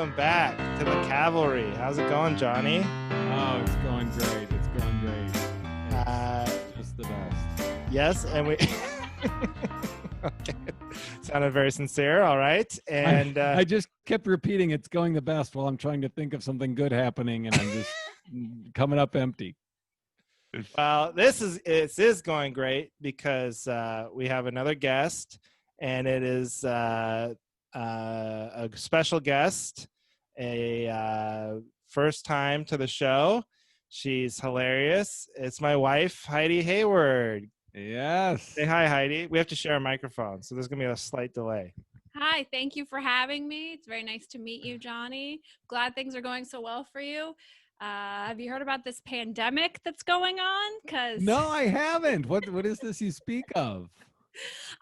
welcome back to the Cavalry. How's it going, Johnny? Oh, it's going great. It's going great. It's just the best. Yes, and we okay. Sounded very sincere. All right, and I just kept repeating it's going the best while I'm trying to think of something good happening, and I'm just coming up empty. well, this is going great because we have another guest, and it is a special guest, a first time to the show. She's hilarious. It's my wife, Heidi Hayward. Yes. Say hi, Heidi. We have to share a microphone, so there's going to be a slight delay. Hi, thank you for having me. It's very nice to meet you, Johnny. Glad things are going so well for you. Have you heard about this pandemic that's going on? No, I haven't. What is this you speak of?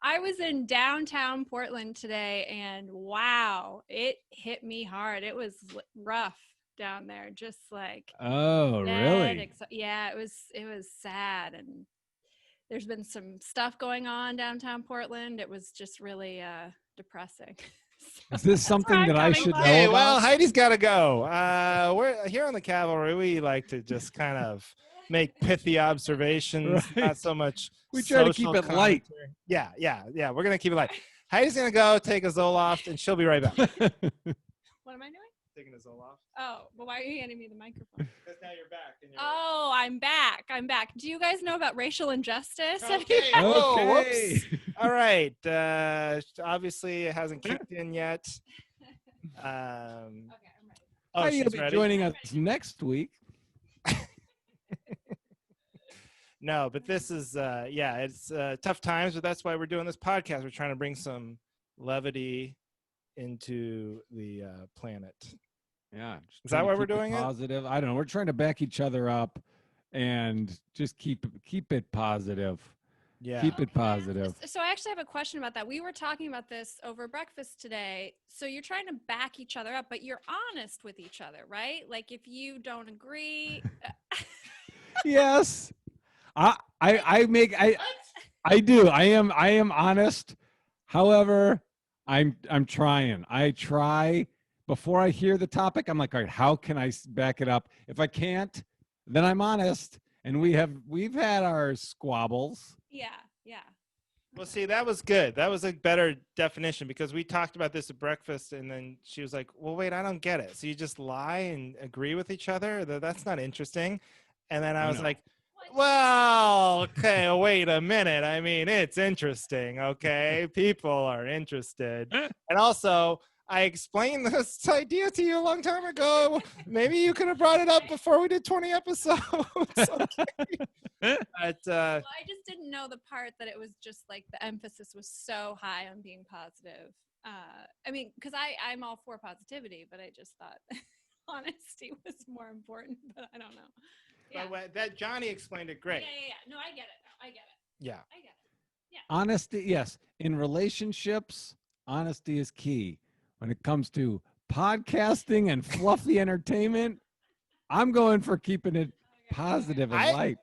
I was in downtown Portland today, and wow, it hit me hard. It was rough down there, just like really? Yeah, it was sad, and there's been some stuff going on downtown Portland. It was just really depressing. Is this something that I should know Hey, about? well, Heidi's got to go. We're here on the Cavalry. We like to just kind of make pithy observations, Right. not so much. We try to keep social it light. commentary. Yeah. We're gonna keep it light. Heidi's gonna go take a Zoloft, and she'll be right back. What am I doing? Taking a Zoloft. Oh, well, why are you handing me the microphone? Because now you're back. And Oh, I'm back. Do you guys know about racial injustice? Okay. Whoa, Okay. whoops. All right. Obviously, it hasn't kicked in yet. Okay, I'm ready. Oh, Heidi will she's be ready. joining us next week. No, but this is it's tough times, but that's why we're doing this podcast. We're trying to bring some levity into the planet. Yeah. just Is trying that to why we're keep it doing it? positive? I don't know. We're trying to back each other up and just keep it positive. Yeah. Keep it positive. So I actually have a question about that. We were talking about this over breakfast today. So you're trying to back each other up, but you're honest with each other, right? Like if you don't agree. Yes. I do. I am honest. However, I'm trying. I try before I hear the topic. I'm like, all right, how can I back it up? If I can't, then I'm honest. And we've had our squabbles. Yeah. Well, see, that was good. That was a better definition because we talked about this at breakfast, and then she was like, well, wait, I don't get it. So you just lie and agree with each other? That's not interesting. And then I was like, well, okay, wait a minute. I mean, it's interesting, okay? People are interested. And also, I explained this idea to you a long time ago. Maybe you could have brought it up before we did 20 episodes. Okay. But, Well, I just didn't know the part that it was just like the emphasis was so high on being positive. I mean, because I'm all for positivity, but I just thought honesty was more important, but I don't know. Yeah. but that Johnny explained it great. Yeah. No, I get it. I get it. Yeah. Yeah. Honesty, yes. In relationships, honesty is key. When it comes to podcasting and fluffy entertainment, I'm going for keeping it positive and light.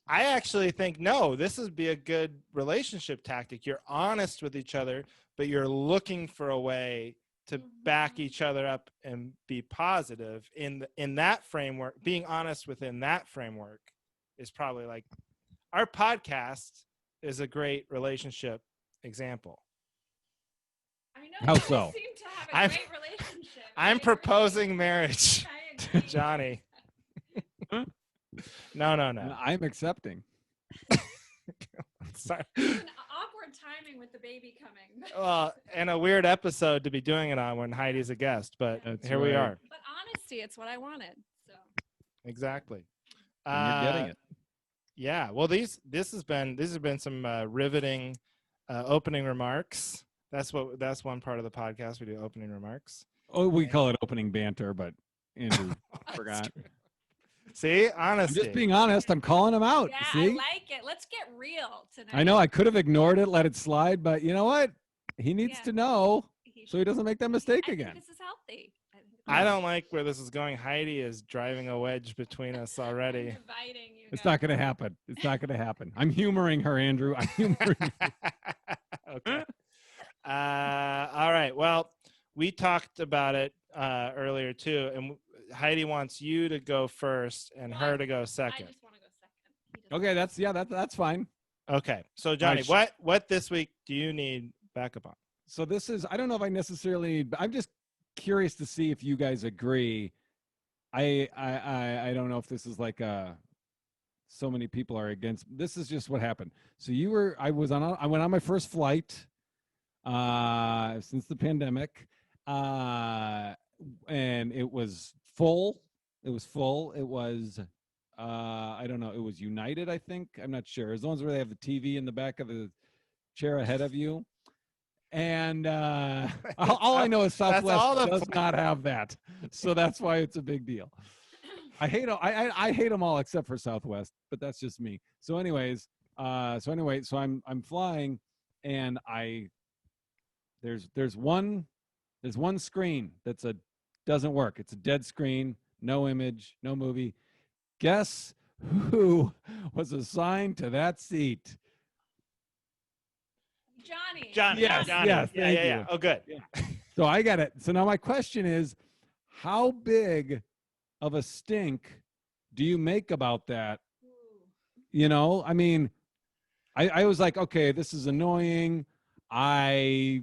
I actually think, no, this would be a good relationship tactic. You're honest with each other, but you're looking for a way to back each other up and be positive in that framework. Being honest within that framework is probably like our podcast is a great relationship example. I know. How you so? seem to have a I'm- great relationship. I'm I proposing marriage agree. to Johnny. No. I'm accepting. Sorry. It's an awkward timing with the baby coming. Well, and a weird episode to be doing it on when Heidi's a guest, but That's here we right. are. But honesty, it's what I wanted. So Exactly. And you're getting it. Yeah. Well, these have been some riveting opening remarks. That's one part of the podcast. We do opening remarks. Oh, we call it opening banter, but Andrew forgot. See, I'm honesty. just being honest. I'm calling him out. yeah, See? I like it. Let's get real tonight. I know I could have ignored it, let it slide, but you know what? He needs Yeah. to know so he should- doesn't make that mistake I think again. this is healthy. I don't like where this is going. Heidi is driving a wedge between us already. I'm dividing you It's guys. not going to happen. It's not going to happen. I'm humoring her, Andrew. I'm humoring her. Okay. All right. Well, we talked about it earlier too, and Heidi wants you to go first and her to go I second. just want to go second. He doesn't. Okay, that's fine. Okay, so Johnny, sh- what this week do you need backup on? So this is, I don't know if I necessarily, but I'm just curious to see if you guys agree. I don't know if this is like so many people are against. This is just what happened. So I went on my first flight since the pandemic, and it was full. It was full. It was I don't know. It was United, I think. I'm not sure. As the ones where they have the TV in the back of the chair ahead of you. And all I know is Southwest does not have that, so that's why it's a big deal. I hate them. I hate them all except for Southwest, but that's just me. So, anyways, so I'm flying, and there's one screen doesn't work. It's a dead screen, no image, no movie. Guess who was assigned to that seat? Johnny. Yes, Johnny. yes, Yeah. thank you. Oh, good. So I got it. So now my question is, how big of a stink do you make about that? You know, I mean, I was like, okay, this is annoying. I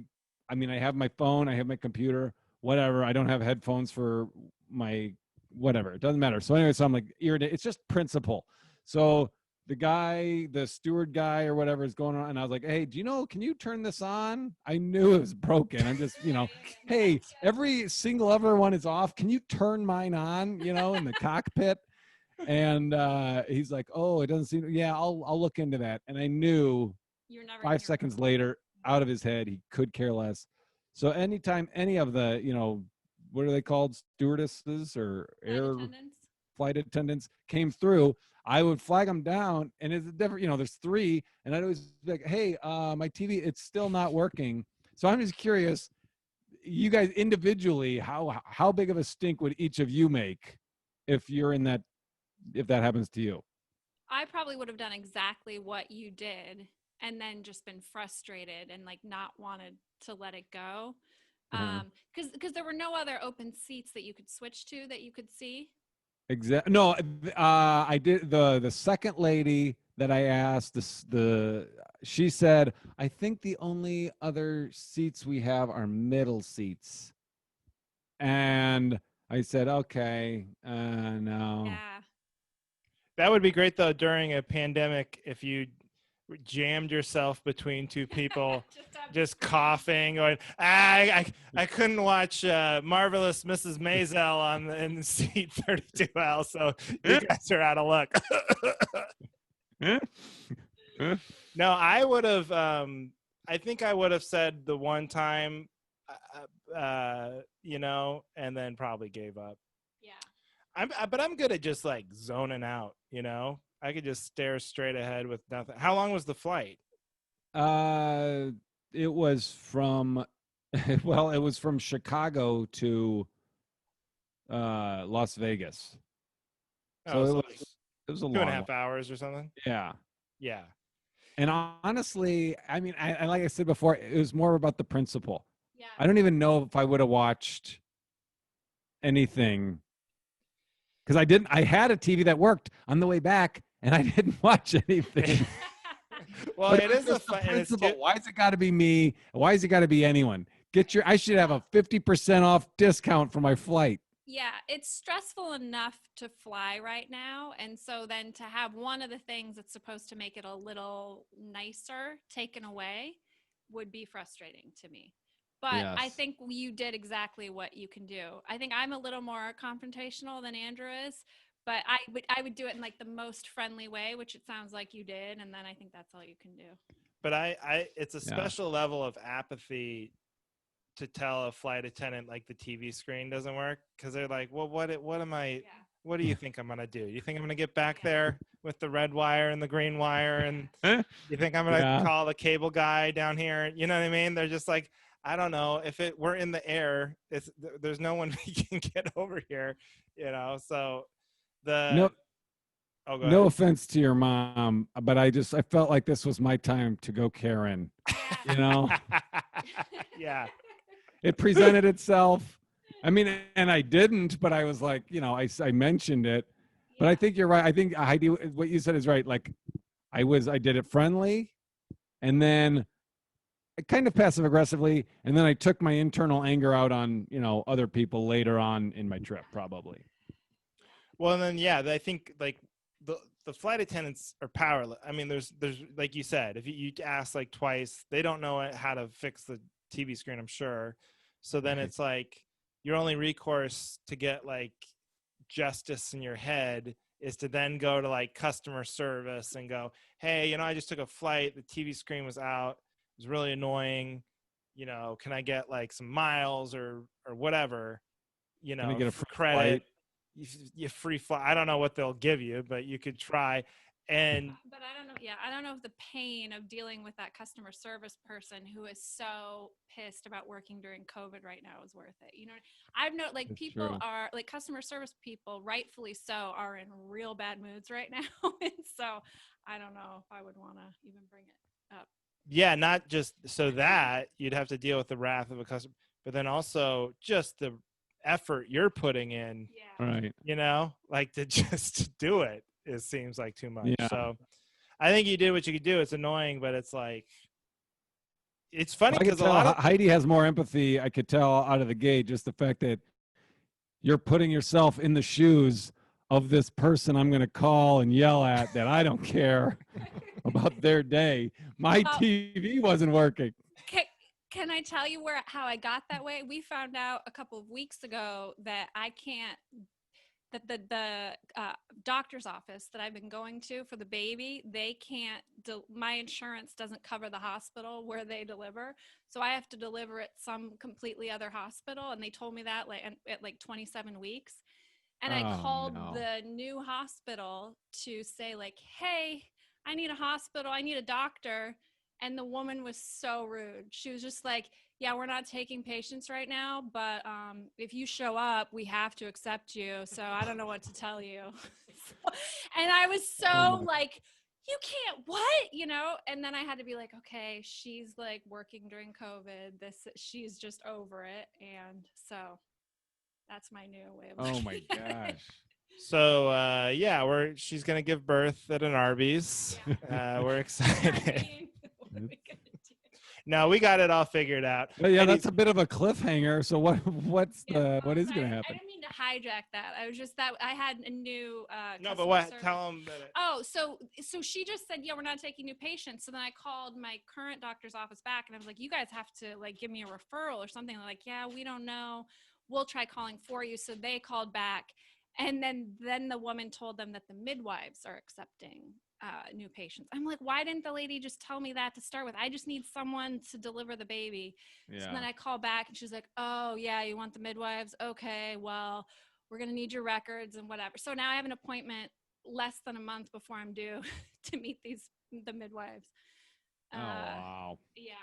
mean, I have my phone, I have my computer, whatever. I don't have headphones for my whatever. It doesn't matter. So anyway, so I'm like irritated. It's just principle. So the steward guy or whatever is going on, and I was like, hey, can you turn this on? I knew it was broken. I'm just, hey, every single other one is off. Can you turn mine on, in the cockpit? And he's like, oh, it doesn't seem, yeah, I'll look into that. And I knew You're never 5 seconds later, out of his head, he could care less. So anytime any of the, what are they called? Stewardesses or flight attendants came through, I would flag them down, and it's different, there's 3, and I'd always be like, hey, my TV, it's still not working. So I'm just curious, you guys individually, how big of a stink would each of you make if that happens to you? I probably would have done exactly what you did and then just been frustrated and like not wanted to let it go. Because there were no other open seats that you could switch to that you could see. Exactly. No, I did. The second lady that I asked, she said, I think the only other seats we have are middle seats. And I said, okay, no. Yeah. That would be great though during a pandemic if you jammed yourself between 2 people, just coughing, going, I couldn't watch Marvelous Mrs. Maisel in seat 32L, so you guys are out of luck. No, I would have. I think I would have said the one time, and then probably gave up. Yeah. But I'm good at just like zoning out. I could just stare straight ahead with nothing. How long was the flight? It was from, it was from Chicago to Las Vegas. So it was a long 2.5 hours or something. Yeah. Yeah. And honestly, I mean, I like I said before, it was more about the principle. Yeah. I don't even know if I would have watched anything, because I had a TV that worked on the way back, and I didn't watch anything. Well, it is a fun principle. Why has it got to be me? Why has it got to be anyone? I should have a 50% off discount for my flight. Yeah, it's stressful enough to fly right now. And so then to have one of the things that's supposed to make it a little nicer taken away would be frustrating to me. But Yes. I think you did exactly what you can do. I think I'm a little more confrontational than Andrew is, but I would do it in like the most friendly way, which it sounds like you did. And then I think that's all you can do. But it's a special level of apathy to tell a flight attendant like the TV screen doesn't work, because they're like, well, what do you think I'm gonna do? You think I'm gonna get back there with the red wire and the green wire, and you think I'm gonna call the cable guy down here? You know what I mean? They're just like, I don't know, if we're in the air, there's no one we can get over here, so no offense to your mom, but I felt like this was my time to go Karen. Yeah. It presented itself. I mean, and I didn't, but I was like, I mentioned it. But I think you're right. I think Heidi, what you said is right. Like, I did it friendly, and then kind of passive aggressively, and then I took my internal anger out on other people later on in my trip, probably. Well, and then I think like the flight attendants are powerless. I mean, there's like you said, if you ask like twice, they don't know how to fix the TV screen, I'm sure. So then Right. it's like your only recourse to get like justice in your head is to then go to like customer service and go, hey, I just took a flight, the TV screen was out, it was really annoying, can I get like some miles or whatever, Can I get a for free credit? flight? You free fly. I don't know what they'll give you, but you could try. And But I don't know. Yeah, I don't know if the pain of dealing with that customer service person who is so pissed about working during COVID right now is worth it. I've known like That's people true. are like customer service people, rightfully so, are in real bad moods right now. And so I don't know if I would want to even bring it up. not just so that you'd have to deal with the wrath of a customer, but then also just the effort you're putting in, Yeah. Right. like to just do it seems like too much. Yeah. So I think you did what you could do. It's annoying, but it's like, it's funny Well, I could because a tell lot of Heidi has more empathy. I could tell out of the gate, just the fact that you're putting yourself in the shoes of this person I'm going to call and yell at that I don't care about their day. My Well, TV wasn't working. can I tell you how I got that way? We found out a couple of weeks ago that I can't that the doctor's office that I've been going to for the baby, they can't. My insurance doesn't cover the hospital where they deliver, so I have to deliver at some completely other hospital. And they told me that at like 27 weeks. And I Oh, called no. the new hospital to say like, hey, I need a hospital, I need a doctor. And the woman was so rude. She was just like, yeah, we're not taking patients right now, but if you show up, we have to accept you. So I don't know what to tell you. And I was Oh, so my. like, you can't, what? And then I had to be like, okay, she's like working during COVID. She's just over it. And so that's my new way of Oh, looking my at it. gosh. So she's gonna give birth at an Arby's. We're I excited. mean, what are we gonna do? No, we got it all figured out. But yeah, Heidi's- that's a bit of a cliffhanger. So what Yeah, what is sorry, going to I happen? didn't mean to hijack that. I was just that I had a new no, but customer what? service. Tell them that. Oh, so she just said, yeah, we're not taking new patients. So then I called my current doctor's office back and I was like, you guys have to like give me a referral or something. They're like, yeah, we don't know. We'll try calling for you. So they called back. And then the woman told them that the midwives are accepting new patients. I'm like, why didn't the lady just tell me that to start with? I just need someone to deliver the baby. So then I call back and she's like, oh yeah, you want the midwives? Okay, well, we're going to need your records and whatever. So now I have an appointment less than a month before I'm due to meet the midwives. Oh, wow. Yeah.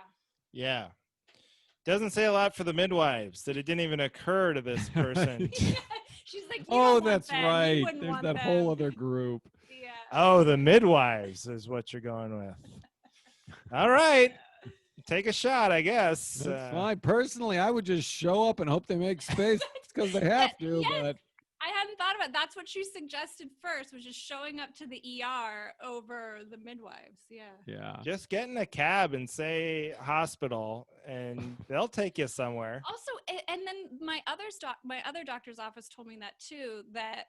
Yeah. Doesn't say a lot for the midwives that it didn't even occur to this person. She's like, you Oh, don't want that's them. You right. wouldn't There's want that them. whole other group. Yeah. Oh, the midwives is what you're going with. All right. Take a shot, I guess. That's fine. Personally, I would just show up and hope they make space because they have to. Yes. But I hadn't thought about it. That's what she suggested first, was just showing up to the ER over the midwives. Yeah. Just get in a cab and say hospital, and they'll take you somewhere. Also, and then my other doctor's office told me that too, that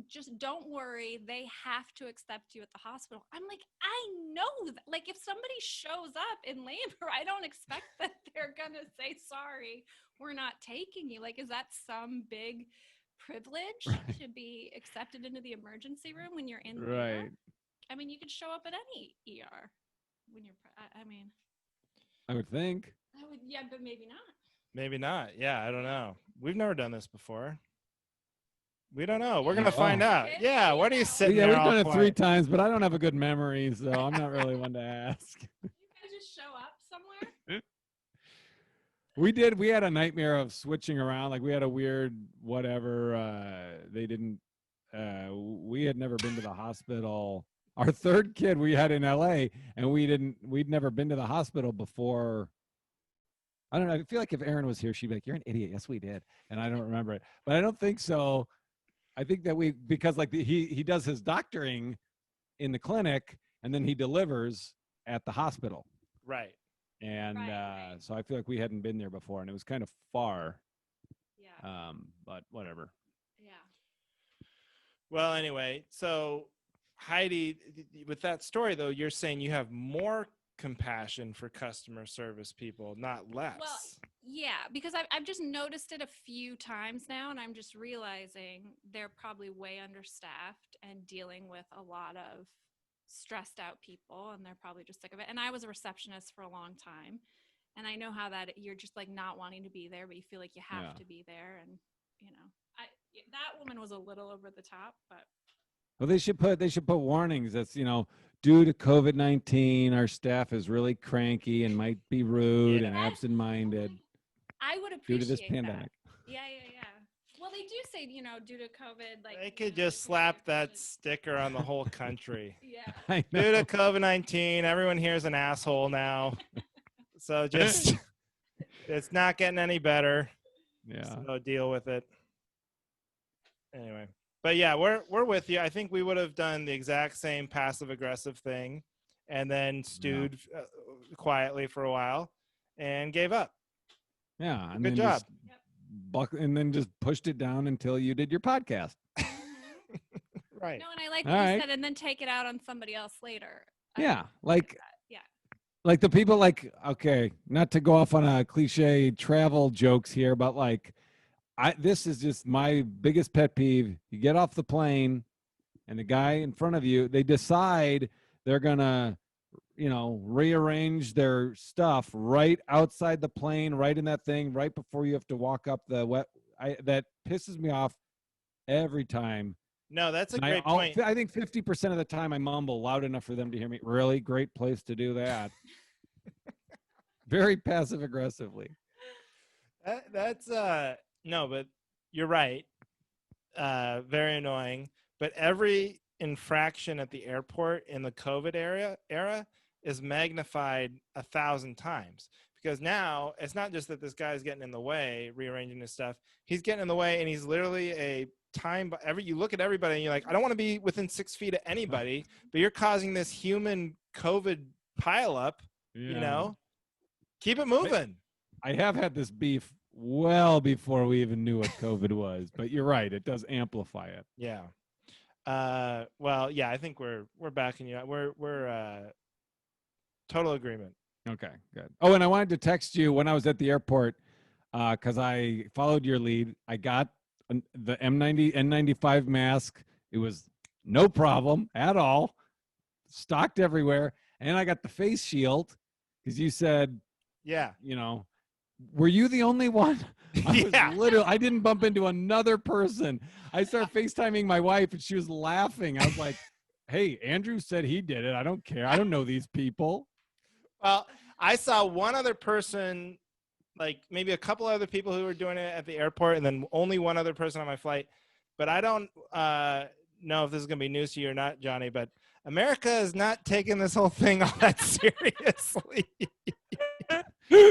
just don't worry, they have to accept you at the hospital. I'm like, I know that. Like, if somebody shows up in labor, I don't expect that they're gonna say, sorry, we're not taking you. Like, is that some big privilege to be accepted into the emergency room when you're in labor? I mean, you could show up at any ER when you're I mean, I would think. yeah, but maybe not. Maybe not. Yeah, I don't know. We've never done this before. We don't know. We're gonna find out. Yeah. What are you sitting Yeah, there we've all done it 3 quiet? times, but I don't have a good memory, so I'm not really one to ask. You guys just show up somewhere? We had a nightmare of switching around. Like we had a weird whatever. We had never been to the hospital. Our third kid we had in LA, and we'd never been to the hospital before I don't know. I feel like if Erin was here, she'd be like, "You're an idiot." Yes, we did, and I don't remember it, but I don't think so. I think that because like he does his doctoring in the clinic, and then he delivers at the hospital, Right. and Right. so I feel like we hadn't been there before, and it was kind of far. Yeah. But whatever. Yeah. Well, anyway, so Heidi, with that story though, you're saying you have more compassion for customer service people, not less. Well, yeah, because I've just noticed it a few times now, and I'm just realizing they're probably way understaffed and dealing with a lot of stressed out people, and they're probably just sick of it. And I was a receptionist for a long time, and I know how that you're just like not wanting to be there, but you feel like you have Yeah. to be there, and I that woman was a little over the top, but Well, they should put warnings that's due to COVID-19, our staff is really cranky and might be rude Yeah. and Yes. absent-minded I would due to this appreciate that. pandemic. Yeah. Well, they do say, due to COVID, like They could just slap that sticker on the whole country. Yeah. I Due know. to COVID-19, everyone here is an asshole now. So just, it's not getting any better. Yeah. So deal with it. Anyway, but yeah, we're with you. I think we would have done the exact same passive aggressive thing, and then stewed quietly for a while, and gave up. Yeah. And Good then job. and then just pushed it down until you did your podcast. Right. No, and I like All what right. you said, and then take it out on somebody else later. Yeah. I Like that. Yeah. like the people okay, not to go off on a cliche travel jokes here, but this is just my biggest pet peeve. You get off the plane and the guy in front of you, they decide they're gonna, rearrange their stuff right outside the plane, right in that thing, right before you have to walk up the that pisses me off every time. No, that's a And great point. I think 50% of the time I mumble loud enough for them to hear me. Really great place to do that. Very passive aggressively. That's no, but you're right. Very annoying. But every infraction at the airport in the COVID era is magnified 1,000 times, because now it's not just that this guy's getting in the way, rearranging his stuff. He's getting in the way, and he's literally you look at everybody and you're like, I don't want to be within 6 feet of anybody, but you're causing this human COVID pileup. Yeah. Keep it moving. I have had this beef well before we even knew what COVID was, but you're right. It does amplify it. Yeah. Well, yeah, I think we're backing you. We're total agreement. Okay, good. Oh, and I wanted to text you when I was at the airport because I followed your lead. I got the N95 mask. It was no problem at all. Stocked everywhere. And I got the face shield because you said, Yeah. were you the only one? Yeah. I didn't bump into another person. I started FaceTiming my wife and she was laughing. I was like, hey, Andrew said he did it. I don't care. I don't know these people. Well, I saw one other person, like maybe a couple other people who were doing it at the airport, and then only one other person on my flight. But I don't know if this is going to be news to you or not, Johnny, but America is not taking this whole thing all that seriously.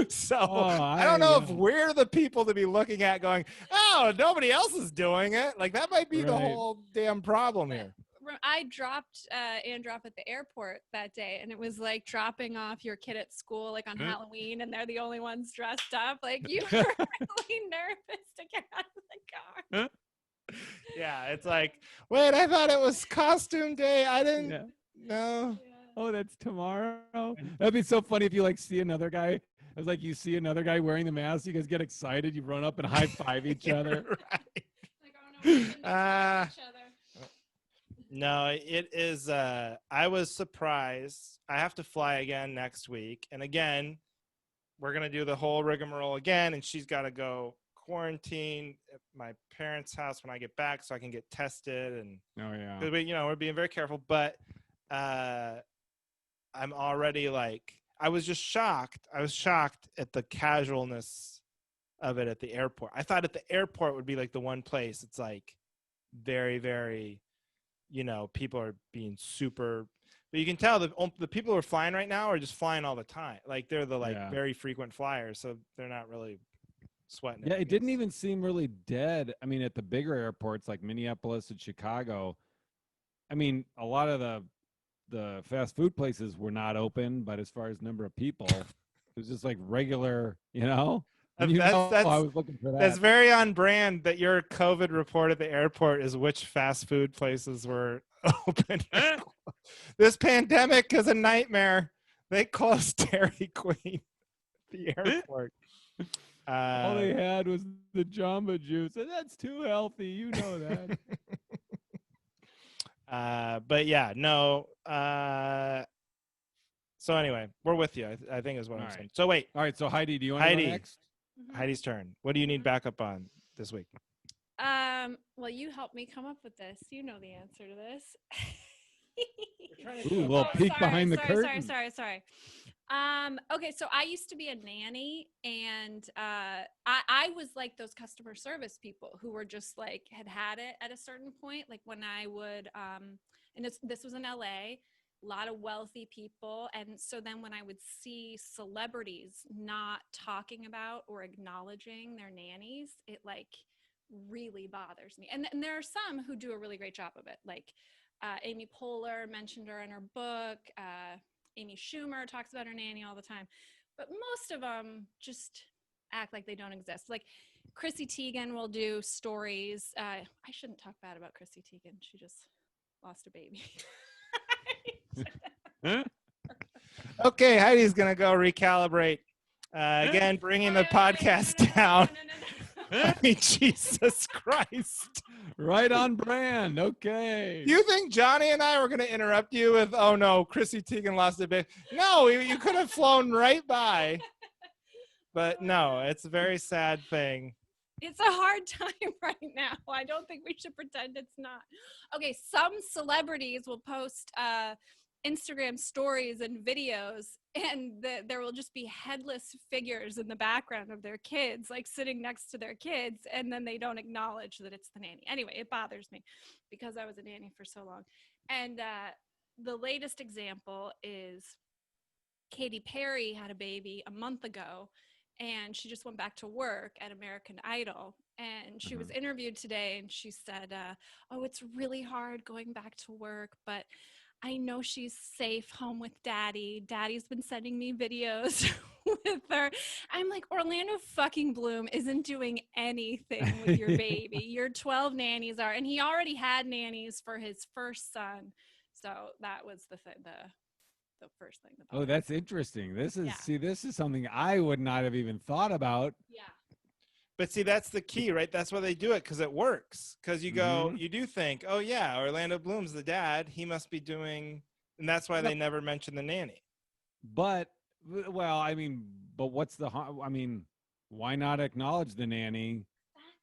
So I don't know if we're the people to be looking at going, oh, nobody else is doing it. Like that might be the whole damn problem here. I dropped Andrew off at the airport that day, and it was like dropping off your kid at school, like on Halloween, and they're the only ones dressed up. Like you were really nervous to get out of the car. Yeah, it's like, wait, I thought it was costume day. I didn't know. Yeah. Oh, that's tomorrow. That'd be so funny if you see another guy. It was like you see another guy wearing the mask. You guys get excited. You run up and high five each other. Right. Like, oh no, we shouldn't have each other. No, it is. I was surprised. I have to fly again next week, and again, we're gonna do the whole rigmarole again. And she's got to go quarantine at my parents' house when I get back, so I can get tested. And Oh yeah, we're being very careful. But I'm already I was just shocked. I was shocked at the casualness of it at the airport. I thought at the airport would be like the one place it's like very, very, people are being super But you can tell the people who are flying right now are just flying all the time. Like they're the Yeah. very frequent flyers, so they're not really sweating. Yeah, I it didn't guess. even seem really dead. I mean, at the bigger airports like Minneapolis and Chicago, I mean, a lot of the fast food places were not open, but as far as number of people, it was just like regular, you know. And I was looking for That's that. very on brand that your COVID report at the airport is which fast food places were open. This pandemic is a nightmare. They closed Dairy Queen at the airport. All they had was the Jamba Juice, and that's too healthy. You know that. But yeah, no. So anyway, we're with you. I think is what I'm saying. So wait, All right. So Heidi, do you want to go Heidi. next? Heidi's turn. What do you need backup on this week? Well, you helped me come up with this. You know the answer to this. Ooh, a little peek behind the curtain. Sorry. Okay, so I used to be a nanny, and I was like those customer service people who were just like had it at a certain point. Like when I would, and this was in LA, a lot of wealthy people, and so then when I would see celebrities not talking about or acknowledging their nannies, it like really bothers me. And there are some who do a really great job of it, like Amy Poehler mentioned her in her book. Amy Schumer talks about her nanny all the time, but most of them just act like they don't exist. Like Chrissy Teigen will do stories. I shouldn't talk bad about Chrissy Teigen. She just lost a baby. Okay, Heidi's gonna go recalibrate. Again, bringing the podcast down. I mean, Jesus Christ. Right on brand. Okay. You think Johnny and I were going to interrupt you with, oh no, Chrissy Teigen lost a baby? No, you could have flown right by. But no, it's a very sad thing. It's a hard time right now. I don't think we should pretend it's not. Okay, some celebrities will post Instagram stories and videos, and there will just be headless figures in the background of their kids, like sitting next to their kids, and then they don't acknowledge that it's the nanny. Anyway, it bothers me because I was a nanny for so long. And the latest example is Katy Perry had a baby a month ago, and she just went back to work at American Idol. And she was interviewed today, and she said, oh, it's really hard going back to work, but I know she's safe home with daddy. Daddy's been sending me videos with her. I'm like, Orlando fucking Bloom isn't doing anything with your baby. Your 12 nannies are, and he already had nannies for his first son. So that was the first thing. Oh, that's interesting. This is Yeah. this is something I would not have even thought about. Yeah. But see, that's the key, right? That's why they do it, because it works. Because you go, you do think, oh yeah, Orlando Bloom's the dad. He must be doing, and that's why they never mention the nanny. But, well, I mean, but what's the harm? I mean, why not acknowledge the nanny?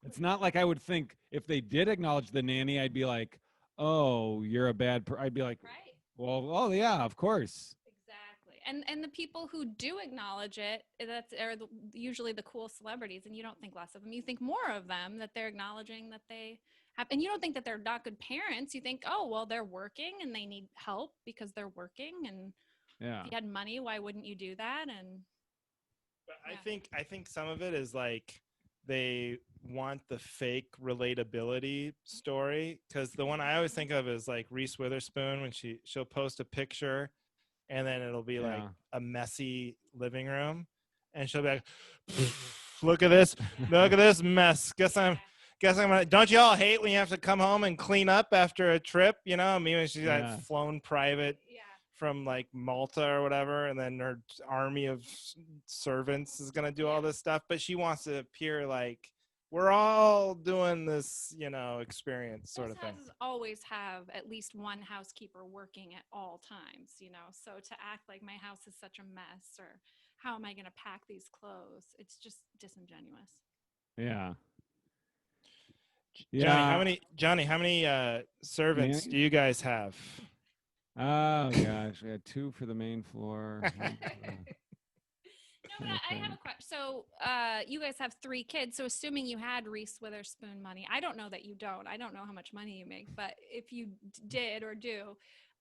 It's not like I would think if they did acknowledge the nanny, I'd be like, oh, you're a bad I'd be like, Right. well, oh yeah, of course. Exactly. And the people who do acknowledge it, are usually the cool celebrities, and you don't think less of them. You think more of them, that they're acknowledging that they have, and you don't think that they're not good parents. You think, oh, well, they're working and they need help because they're working, and if you had money, why wouldn't you do that? And but I think some of it is like they want the fake relatability story, because the one I always think of is like Reese Witherspoon when she'll post a picture and then it'll be like a messy living room, and she'll be like, look at this mess. Guess I'm gonna, don't you all hate when you have to come home and clean up after a trip? You know, I mean, when she's like flown private from like Malta or whatever, and then her army of servants is gonna do all this stuff, but she wants to appear like we're all doing this, you know, experience sort of thing. Houses always have at least one housekeeper working at all times, you know, so to act like my house is such a mess, or how am I going to pack these clothes? It's just disingenuous. Yeah. Johnny, how many servants do you guys have? Oh gosh, we had 2 for the main floor. No, but I have a question. So you guys have 3 kids. So assuming you had Reese Witherspoon money, I don't know that you don't. I don't know how much money you make, but if you did or do,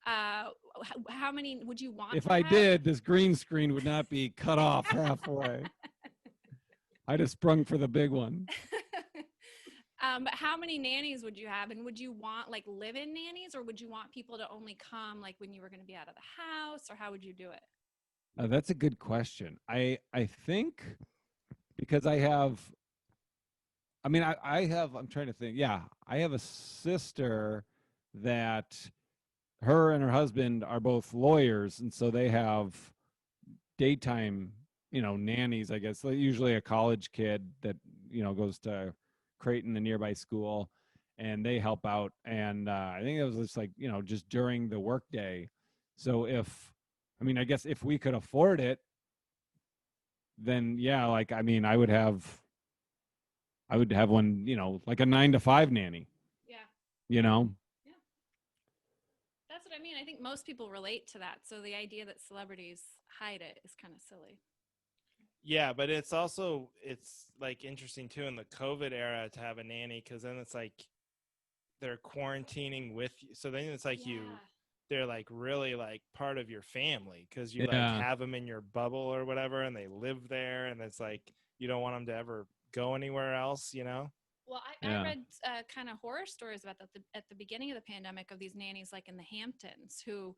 How many would you want? If to I have? did, this green screen would not be cut off halfway. I just sprung for the big one. But how many nannies would you have? And would you want like live-in nannies, or would you want people to only come like when you were going to be out of the house, or how would you do it? That's a good question. I think because I have, I mean, I have, I'm trying to think. Yeah, I have a sister that her and her husband are both lawyers. And so they have daytime, nannies, I guess, like usually a college kid that, goes to Creighton, the nearby school, and they help out. And I think it was just like, just during the workday. So I guess if we could afford it, then yeah, like, I mean, I would have one, like a 9 to 5 nanny, Yeah. Yeah. That's what I mean. I think most people relate to that. So the idea that celebrities hide it is kind of silly. Yeah, but it's like interesting too in the COVID era to have a nanny, because then it's like they're quarantining with you. So then it's like they're like really like part of your family, because you like have them in your bubble or whatever, and they live there, and it's like you don't want them to ever go anywhere else, Well, I read kind of horror stories about that at the beginning of the pandemic, of these nannies like in the Hamptons who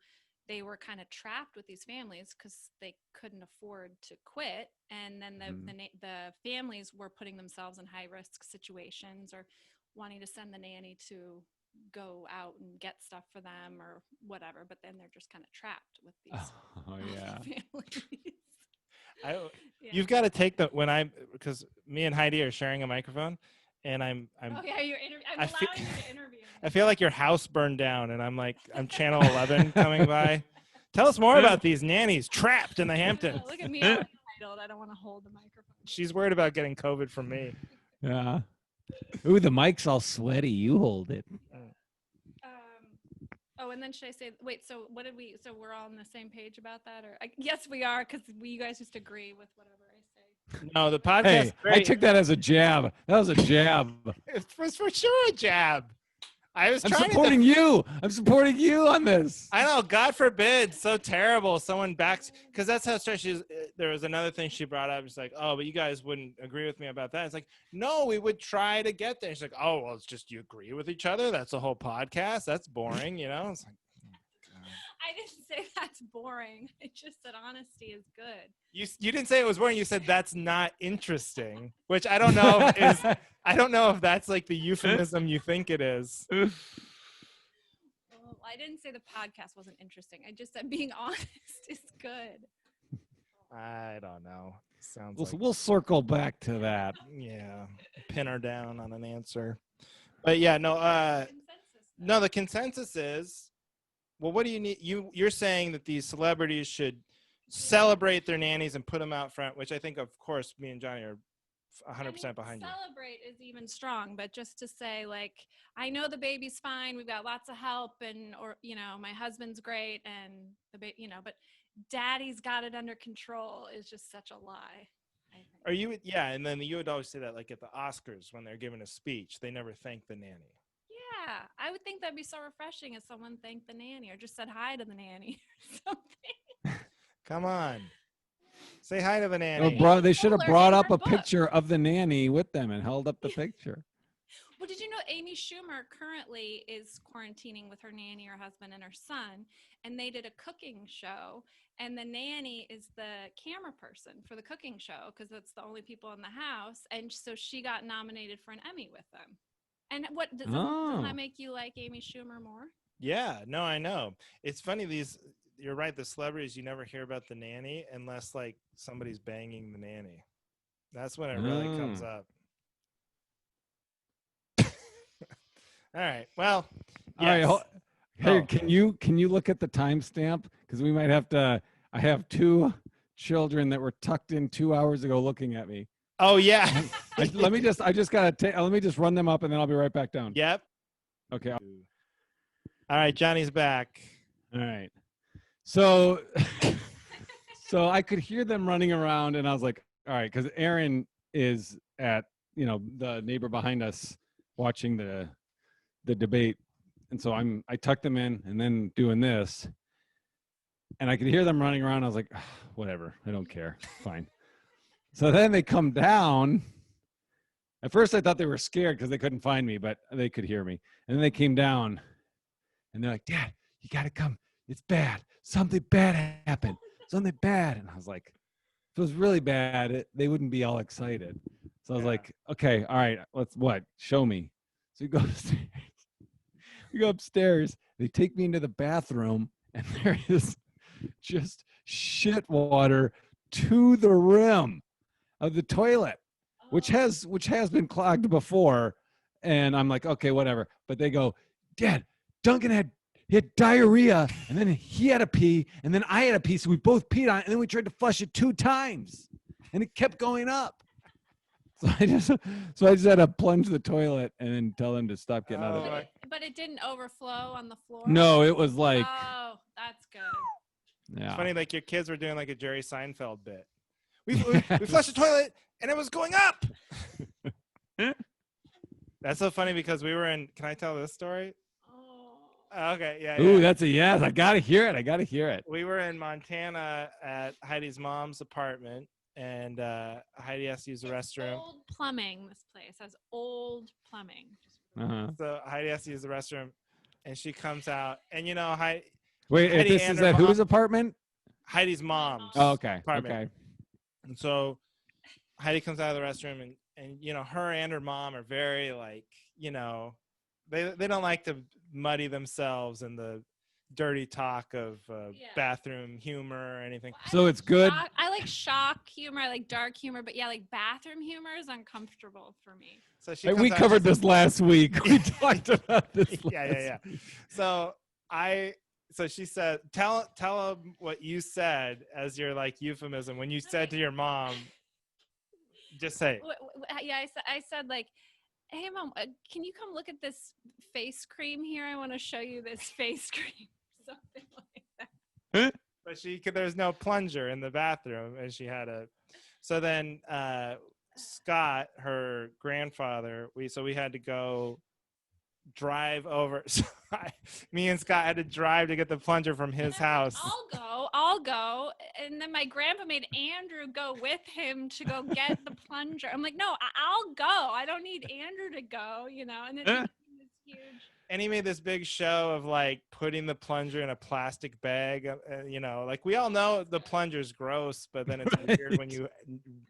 they were kind of trapped with these families because they couldn't afford to quit. And then the families were putting themselves in high risk situations or wanting to send the nanny to go out and get stuff for them or whatever. But then they're just kind of trapped with these families. You've got to take because me and Heidi are sharing a microphone, and I'm oh yeah, I'm allowing you to interview me. I feel like your house burned down, and I'm Channel 11 coming by. Tell us more about these nannies trapped in the Hamptons. Look at me, I'm entitled. I don't want to hold the microphone. She's worried about getting COVID from me. Yeah. Ooh, the mic's all sweaty. You hold it. Oh, and then should I say? Wait. So what did we? So we're all on the same page about that, or yes, we are, because you guys just agree with whatever I say. No, the podcast. Hey, I took that as a jab. That was a jab. It was for sure a jab. I'm supporting you. I'm supporting you on this. I know. God forbid. So terrible. Someone backs, because that's how strange. There was another thing she brought up. It's like, oh, but you guys wouldn't agree with me about that. It's like, no, we would try to get there. She's like, oh, well, it's just you agree with each other. That's a whole podcast. That's boring. It's like, I didn't say that's boring. I just said honesty is good. You didn't say it was boring. You said that's not interesting, which I don't know I don't know if that's like the euphemism you think it is. Well, I didn't say the podcast wasn't interesting. I just said being honest is good. I don't know. We'll circle back to that. Yeah, pin her down on an answer. But yeah, no. No, the consensus is. Well, what do you need? You're saying that these celebrities should celebrate their nannies and put them out front, which I think, of course, me and Johnny are 100% behind you. Celebrate is even strong, but just to say, like, I know the baby's fine. We've got lots of help, or my husband's great, and the baby, but daddy's got it under control is just such a lie. I think. Are you? Yeah, and then you would always say that, like at the Oscars when they're giving a speech, they never thank the nanny. Yeah, I would think that'd be so refreshing if someone thanked the nanny or just said hi to the nanny or something. Come on. Say hi to the nanny. They should have brought up a picture of the nanny with them and held up the picture. Well, did you know Amy Schumer currently is quarantining with her nanny, her husband, and her son, and they did a cooking show, and the nanny is the camera person for the cooking show because that's the only people in the house, and so she got nominated for an Emmy with them. And what does that make you like Amy Schumer more? Yeah, no, I know. It's funny, you're right, the celebrities, you never hear about the nanny unless like somebody's banging the nanny. That's when it really comes up. All right. Well, yes. All right. Hey, can you look at the timestamp? Because we might have to. I have 2 children that were tucked in 2 hours ago looking at me. Oh yeah. Let me just run them up and then I'll be right back down. Yep. Okay. All right, Johnny's back. All right. So I could hear them running around and I was like, all right, because Aaron is at the neighbor behind us watching the debate, and so I tucked them in and then doing this, and I could hear them running around. I was like, "Ugh, whatever, I don't care, fine." So then they come down. At first I thought they were scared because they couldn't find me, but they could hear me. And then they came down and they're like, "Dad, you got to come. It's bad. Something bad happened. Something bad." And I was like, if it was really bad, they wouldn't be all excited. So I was Yeah. like, okay, all right, show me. So we go upstairs. We go upstairs. They take me into the bathroom, and there is just shit water to the rim of the toilet, which has been clogged before. And I'm like, okay, whatever. But they go, "Dad, Duncan had diarrhea, and then he had a pee, and then I had a pee, so we both peed on it, and then we tried to flush it 2 times, and it kept going up." So I just had to plunge the toilet and then tell them to stop getting out of Oh, it. But it didn't overflow on the floor. No, it was like, Oh, that's good. yeah. It's funny, like your kids were doing like a Jerry Seinfeld bit. We flushed the toilet and it was going up. That's so funny because we were in. Can I tell this story? Oh. Okay, yeah. Ooh, yeah. that's a yes. I gotta hear it. We were in Montana at Heidi's mom's apartment, and Heidi has to use the restroom. Old plumbing. This place has old plumbing. Uh-huh. So Heidi has to use the restroom, and she comes out, and Wait, Heidi if this and is her at mom- whose apartment? Heidi's mom's. Oh, okay. apartment. Okay. And so Heidi comes out of the restroom, and her and her mom are very like, they don't like to muddy themselves in the dirty talk of bathroom humor or anything. Well, I So like it's good. I like shock humor. I like dark humor. But yeah, like bathroom humor is uncomfortable for me. So she Hey, comes we out, covered she's this last week. We talked about this. yeah. So she said, tell them what you said as your like euphemism when you said to your mom. Just say, Yeah, I said like, "Hey mom, can you come look at this face cream here? I want to show you this face cream." Something like that. but there's no plunger in the bathroom, and she had a. So then Scott, her grandfather, we had to go drive over. So me and Scott had to drive to get the plunger from his house. I'll go. And then my grandpa made Andrew go with him to go get the plunger. I'm like, no, I'll go. I don't need Andrew to go, And then this huge. And he made this big show of like putting the plunger in a plastic bag. Like we all know the plunger's gross, but then it's weird when you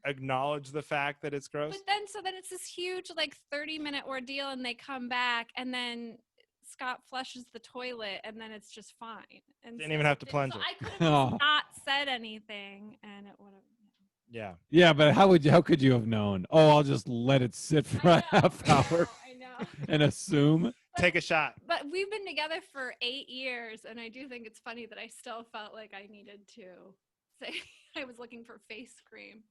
acknowledge the fact that it's gross. So then it's this huge like 30-minute ordeal, and they come back, and then Scott flushes the toilet, and then it's just fine. And Didn't even have to plunge so it. I could have just not said anything, and it would have. Yeah. Yeah, but how could you have known? Oh, I'll just let it sit for a half hour I know. and assume. Take a shot. But we've been together for 8 years, and I do think it's funny that I still felt like I needed to say I was looking for face cream.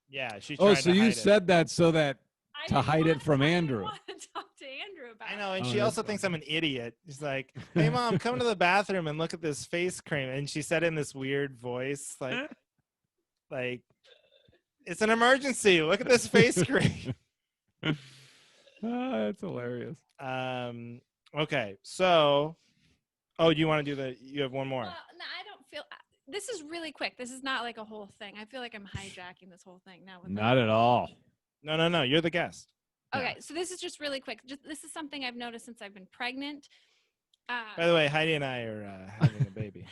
Yeah, she. Oh, tried so to you hide said that so that I to didn't hide it from I didn't Andrew. want to talk to Andrew about I know, and Oh, she that's also thinks I'm an idiot. She's like, "Hey, mom, come to the bathroom and look at this face cream." And she said in this weird voice, like, "It's an emergency. Look at this face cream." That's hilarious. Okay, so, do you want to do you have one more? Well, no, I don't feel. This is really quick. This is not like a whole thing. I feel like I'm hijacking this whole thing now. Not at all. No, you're the guest. Okay, so this is just really quick. This is something I've noticed since I've been pregnant. By the way, Heidi and I are having a baby.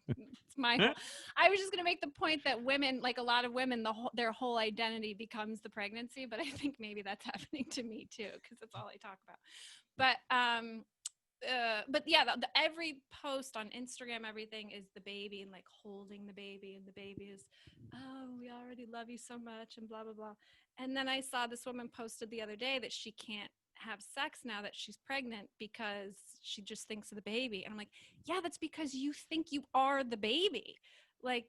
It's my. I was just gonna make the point that women, like a lot of women, their whole identity becomes the pregnancy. But I think maybe that's happening to me too, because that's all I talk about. But yeah, every post on Instagram, everything is the baby and like holding the baby, and the baby is, "Oh, we already love you so much," and blah blah blah. And then I saw this woman posted the other day that she can't have sex now that she's pregnant because she just thinks of the baby. And I'm like, yeah, that's because you think you are the baby. Like,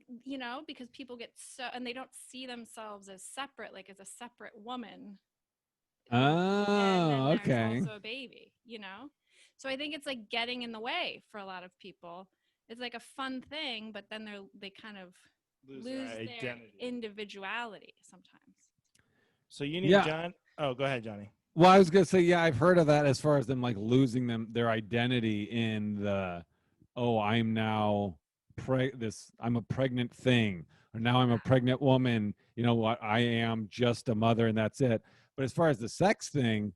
because people get and they don't see themselves as separate, like as a separate woman. And then Oh, there's okay. also a baby, So I think it's like getting in the way for a lot of people. It's like a fun thing, but then they kind of lose their identity. individuality sometimes. So you need Yeah. John. Oh, go ahead, Johnny. Well, I was gonna say, yeah, I've heard of that as far as them like losing their identity in the, oh, I'm now I'm a pregnant thing, or now I'm a pregnant woman. You know what? I am just a mother, and that's it. But as far as the sex thing,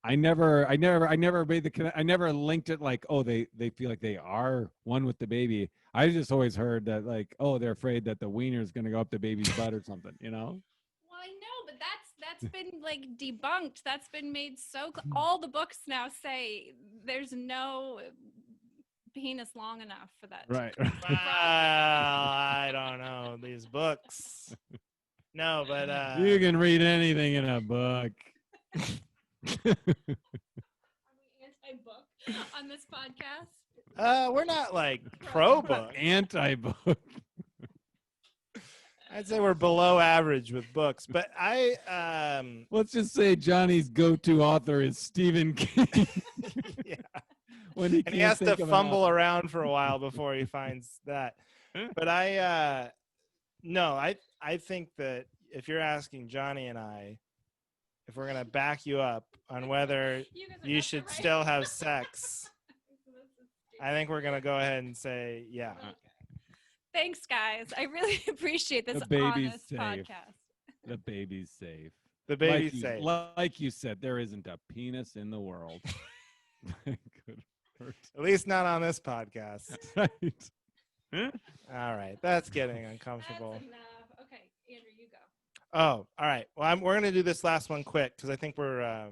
I never made I never linked it like, oh, they feel like they are one with the baby. I just always heard that like, oh, they're afraid that the wiener is gonna go up the baby's butt or something. You know? Well, I know, but that's been like debunked. That's been made so all the books now say there's no penis long enough for that. Right. Well, I don't know these books. No, but You can read anything in a book. Are we anti-book on this podcast? we're not like pro book. Anti-book. I'd say we're below average with books, but Let's just say Johnny's go-to author is Stephen King. yeah. When he And he has to think of an fumble author. around for a while before he finds that. But I think that if you're asking Johnny and I if we're gonna back you up on whether you should still have sex, I think we're gonna go ahead and say yeah. Thanks, guys. I really appreciate this The baby's honest safe. podcast. The baby's safe. The baby's safe. Like you said, there isn't a penis in the world. Could hurt. At least not on this podcast. Right. All right, that's getting uncomfortable. That's enough. Okay, Andrew, you go. Oh, all right. Well, we're gonna do this last one quick because I think we've had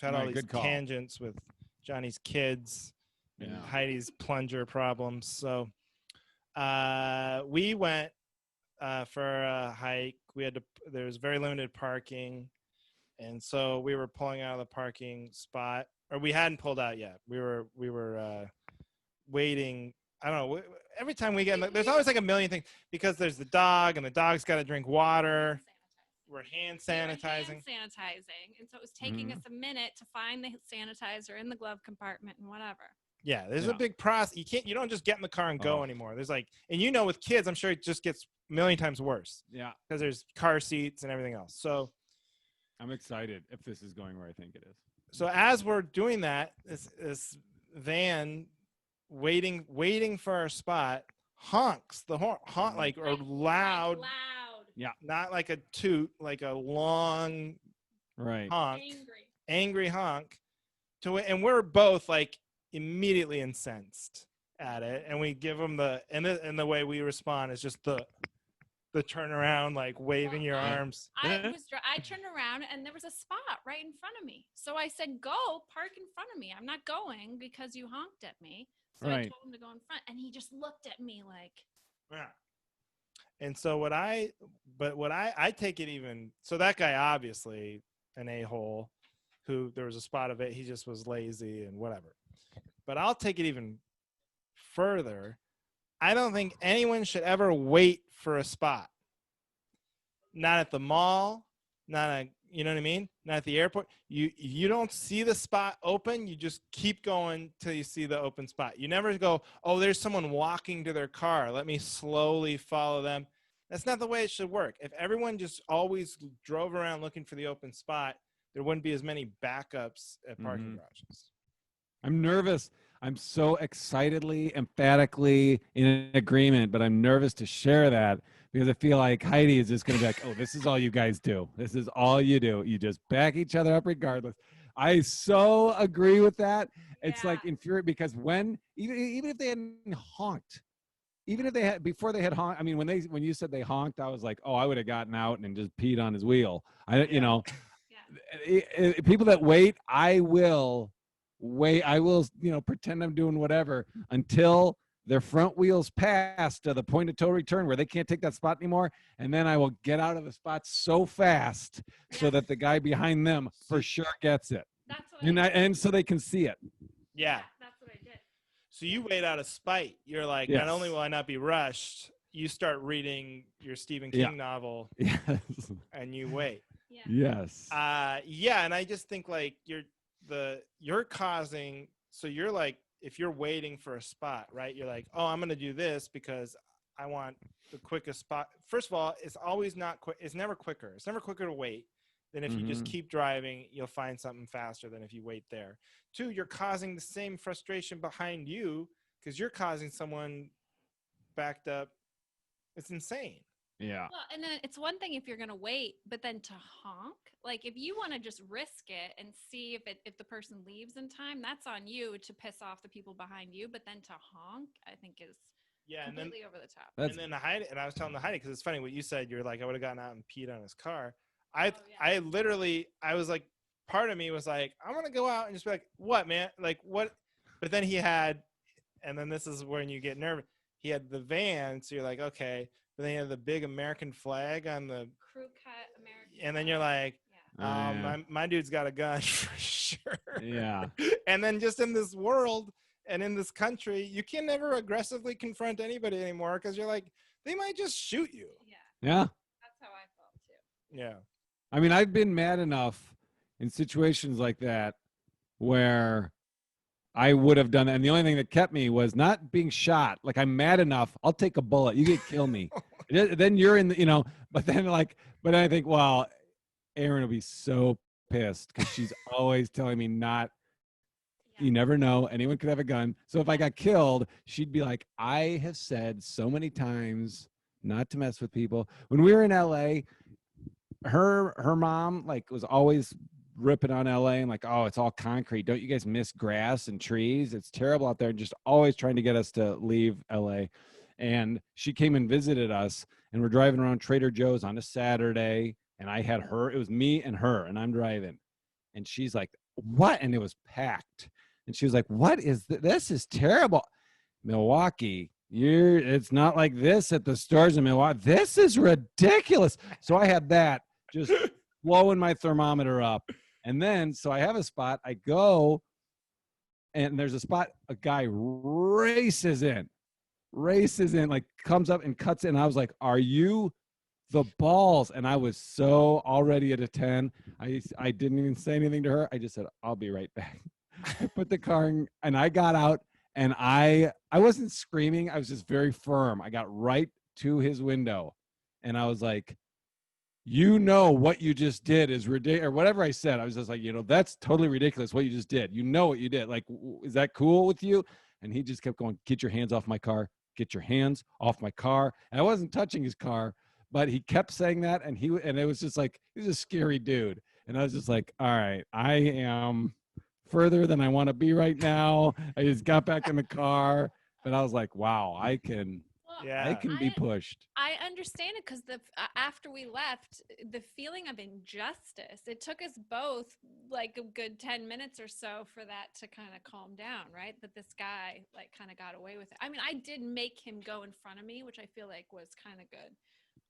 all Right, these good call. tangents with Johnny's kids and Yeah. Heidi's plunger problems. So we went for a hike. There was very limited parking, and so we were pulling out of the parking spot, or we hadn't pulled out yet. We were waiting. I don't know. Every time we get, there's always like a million things because there's the dog, and the dog's got to drink water. We're hand sanitizing. And so it was taking us a minute to find the sanitizer in the glove compartment and whatever. Yeah, there's Yeah. a big process. You don't just get in the car and go Oh. anymore. There's like, and with kids, I'm sure it just gets a million times worse Yeah. because there's car seats and everything else. So I'm excited if this is going where I think it is. So as we're doing that, this van waiting for our spot honks the horn, like or loud, not like a toot, like a long Right. honk, angry honk. And we're both like immediately incensed at it, and we give them and the way we respond is just the turnaround, like waving your arms. I turned around and there was a spot right in front of me. So I said, "Go park in front of me. I'm not going because you honked at me." So I Right. told him to go in front, and he just looked at me like. Yeah. And so I take it even, so that guy obviously an a-hole who there was a spot of it. He just was lazy and whatever. But I'll take it even further. I don't think anyone should ever wait for a spot. Not at the mall, you know what I mean? Not at the airport. You don't see the spot open, you just keep going till you see the open spot. You never go, oh, there's someone walking to their car. Let me slowly follow them. That's not the way it should work. If everyone just always drove around looking for the open spot, there wouldn't be as many backups at parking garages. I'm nervous. I'm so excitedly, emphatically in agreement, but I'm nervous to share that because I feel like Heidi is just going to be like, oh, this is all you guys do. This is all you do. You just back each other up regardless. I so agree with that. It's like infuriating because even if they hadn't honked, even if they had, before they had honked, I mean, when you said they honked, I was like, oh, I would have gotten out and just peed on his wheel. People that wait, I will wait. I will, pretend I'm doing whatever until their front wheels pass to the point of total return where they can't take that spot anymore. And then I will get out of the spot so fast so that the guy behind them for sure gets it. That's what And so they can see it. Yeah. That's what I did. So you wait out of spite. You're like, Yes. not only will I not be rushed, you start reading your Stephen King novel Yes. and you wait. Yeah. Yes. And I just think like you're causing, so you're like, if you're waiting for a spot, right? You're like, oh, I'm going to do this because I want the quickest spot. First of all, it's always not quick. It's never quicker. It's never quicker to wait. then if you just Mhm. keep driving, you'll find something faster than if you wait there. 2, you're causing the same frustration behind you because you're causing someone backed up. It's insane. Yeah. Well, and then it's one thing if you're gonna wait, but then to honk, like if you want to just risk it and see if the person leaves in time, that's on you to piss off the people behind you. But then to honk, I think is Yeah, and then completely over the top. That's Heidi, and I was telling the Heidi because it's funny what you said. You're like, I would have gotten out and peed on his car. Oh, yeah. I literally, I was like, part of me was like, I'm gonna go out and just be like, what, man, like what? But then he had, and then this is when you get nervous. He had the van, so you're like, okay. But then he had the big American flag on the, Crew cut American. and then you're like, Yeah. Yeah. my dude's got a gun for sure. Yeah. And then just in this world and in this country, you can never aggressively confront anybody anymore because you're like, they might just shoot you. Yeah, Yeah. that's how I felt too. Yeah. I mean, I've been mad enough in situations like that where I would have done it. And the only thing that kept me was not being shot. Like, I'm mad enough. I'll take a bullet. You can kill me. Then you're in the, but then but then I think, well, Erin will be so pissed because she's always telling me not. Yeah. You never know. Anyone could have a gun. So if I got killed, she'd be like, I have said so many times not to mess with people. When we were in LA, her mom was always ripping on LA and like, oh, it's all concrete. Don't you guys miss grass and trees? It's terrible out there. And just always trying to get us to leave LA. And she came and visited us, and we're driving around Trader Joe's on a Saturday. And I had her, it was me and her, and I'm driving. And she's like, what? And it was packed. And she was like, what is this is terrible. Milwaukee, it's not like this at the stores in Milwaukee. This is ridiculous. So I had that just blowing my thermometer up. And then, so I have a spot, I go, and there's a spot, a guy races in, like comes up and cuts in. I was like, are you the balls? And I was so already at a 10. I didn't even say anything to her. I just said, I'll be right back. I put the car in, and I got out, and I wasn't screaming. I was just very firm. I got right to his window, and I was like, what you just did is ridiculous, or whatever I said. I was just like, that's totally ridiculous what you just did. What you did. Like, is that cool with you? And he just kept going, get your hands off my car. Get your hands off my car. And I wasn't touching his car, but he kept saying that, and it was just like, he's a scary dude. And I was just like, all right, I am further than I want to be right now. I just got back in the car, but I was like, wow, I can be pushed. I understand it because after we left, the feeling of injustice, it took us both like a good 10 minutes or so for that to kind of calm down, right? That this guy kind of got away with it. I mean, I did make him go in front of me, which I feel like was kind of good.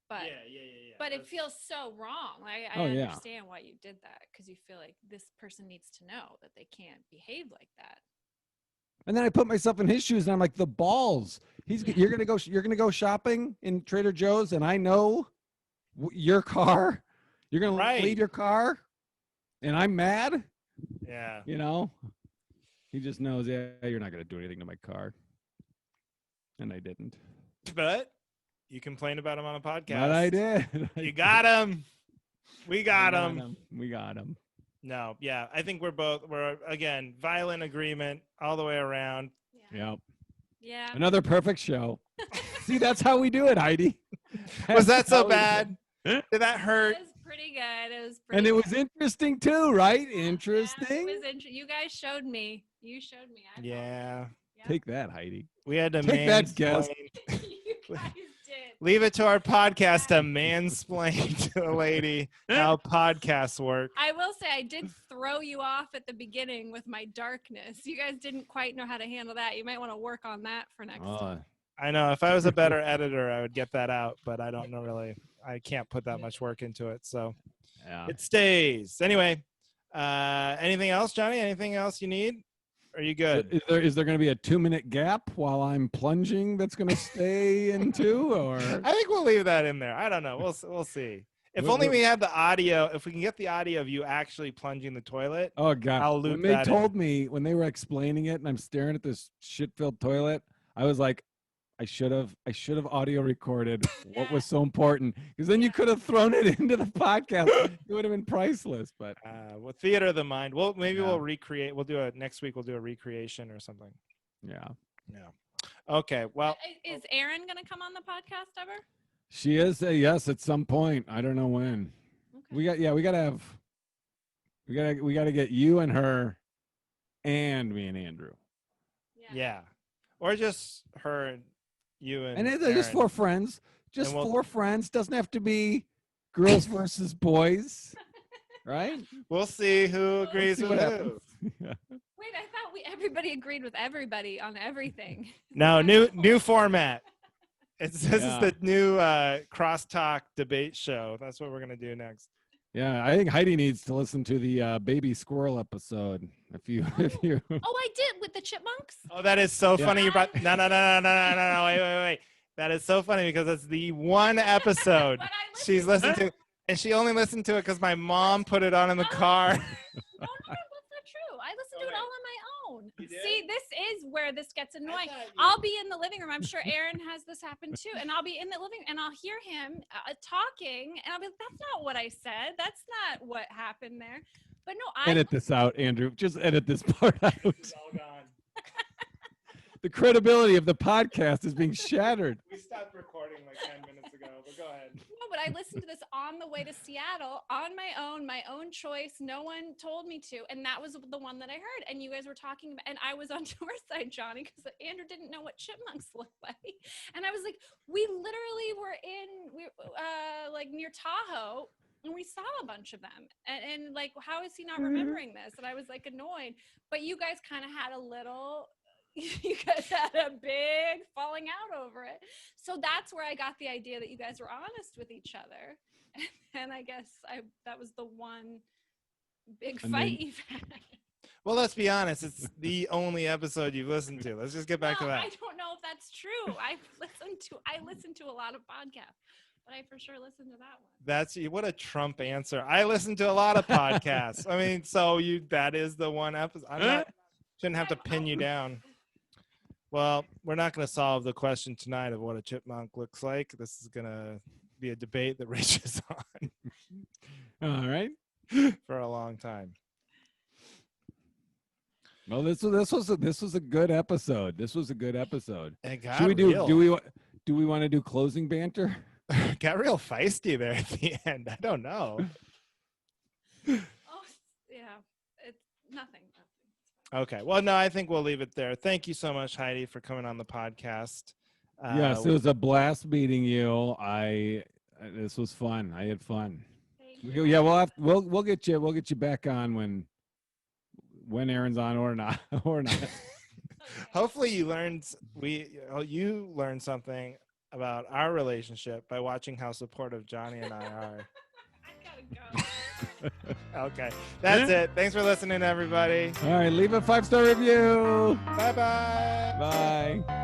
But yeah. But it feels so wrong. I understand why you did that, because you feel like this person needs to know that they can't behave like that. And then I put myself in his shoes, and I'm like, the balls. You're gonna go shopping in Trader Joe's, and I know your car. You're gonna leave your car, and I'm mad. Yeah. He just knows. Yeah, you're not gonna do anything to my car, and I didn't. But you complained about him on a podcast. But I did. You got him. We got him. We got him. No, yeah. I think we're again, violent agreement all the way around. Yeah. Yep. Yeah. Another perfect show. See, that's how we do it, Heidi. Was that so bad? Did that hurt? It was pretty good. And it was interesting too, right? Interesting. Yeah, it was you guys showed me. You showed me. Yeah. Take that, Heidi. We had to take that, guest. You guys did. Leave it to our podcast to mansplain to the lady how podcasts work. I will say I did throw you off at the beginning with my darkness. You guys didn't quite know how to handle that. You might want to work on that for next time. I know. If I was a better editor, I would get that out, but I don't know really. I can't put that much work into it, so it stays. Anyway, anything else, Johnny? Anything else you need? Are you good? Is there going to be a 2-minute gap while I'm plunging that's going to stay into, or? I think we'll leave that in there. I don't know. We'll see. If only we had the audio. If we can get the audio of you actually plunging the toilet. Oh God! I'll loop when they that told me, when they were explaining it, and I'm staring at this shit-filled toilet, I was like, I should have audio recorded what was so important, because then you could have thrown it into the podcast. It would have been priceless. But Well, theater of the mind. Well, maybe Yeah. we'll recreate. We'll do next week. We'll do a recreation or something. yeah, Yeah. Okay. Well, Is Erin gonna come on the podcast ever? she is a yes at some point. I don't know when. Okay. We gotta get you and her and me and Andrew. yeah. Or just her and you and And just Aaron. 4 friends. Just And we'll- 4 friends. Doesn't have to be girls versus boys. Right? We'll see who agrees See with what who. happens. Yeah. Wait, I thought everybody agreed with everybody on everything. No, new format. This is Yeah. the new crosstalk debate show. That's what we're gonna do next. Yeah, I think Heidi needs to listen to the baby squirrel episode. If you Oh, I did with the chipmunks. Oh, that is so Yeah. funny. You brought no. Wait. That is so funny because it's the one episode But I she's listened to, and she only listened to it because my mom put it on in the car. No, that's not true. I listened to it all on my own. You did? See, this is where this gets annoying. thought you- I'll be in the living room. I'm sure Aaron has this happen too. And I'll be in the living and I'll hear him talking and I'll be like, that's not what I said. That's not what happened there. But no, I edit this out, Andrew. Just edit this part out. It's all gone. The credibility of the podcast is being shattered. We stopped recording like 10 minutes ago, but go ahead. No, but I listened to this on the way to Seattle on my own choice. No one told me to. And that was the one that I heard. And you guys were talking about, and I was on your side, Johnny, because Andrew didn't know what chipmunks look like. And I was like, we literally were like near Tahoe. And we saw a bunch of them. And like, how is he not remembering this? And I was like annoyed. But you guys kind of had you guys had a big falling out over it. So that's where I got the idea that you guys were honest with each other. And I guess that was the one big And fight then- you've had. Well, let's be honest. It's the only episode you've listened to. Let's just get back to Well, that. I don't know if that's true. I listened to a lot of podcasts, but I for sure listened to that one. What a Trump answer. I listen to a lot of podcasts. I mean, that is the one episode. Shouldn't have to pin you down. Well, we're not going to solve the question tonight of what a chipmunk looks like. This is going to be a debate that rages on All right. for a long time. Well, this was a good episode. This was a good episode. It got Should we do? real. Do we want to do closing banter? Got real feisty there at the end. I don't know. Oh, yeah. It's nothing. Okay. Well, no, I think we'll leave it there. Thank you so much, Heidi, for coming on the podcast. Yes, it was a blast meeting you. This was fun. I had fun. Thank you. Yeah, we'll get you back on when Aaron's on or not. Okay. Hopefully you learned something about our relationship by watching how supportive Johnny and I are. I gotta go. Okay. That's it. Thanks for listening, everybody. All right, leave a 5-star review. Bye-bye. Bye.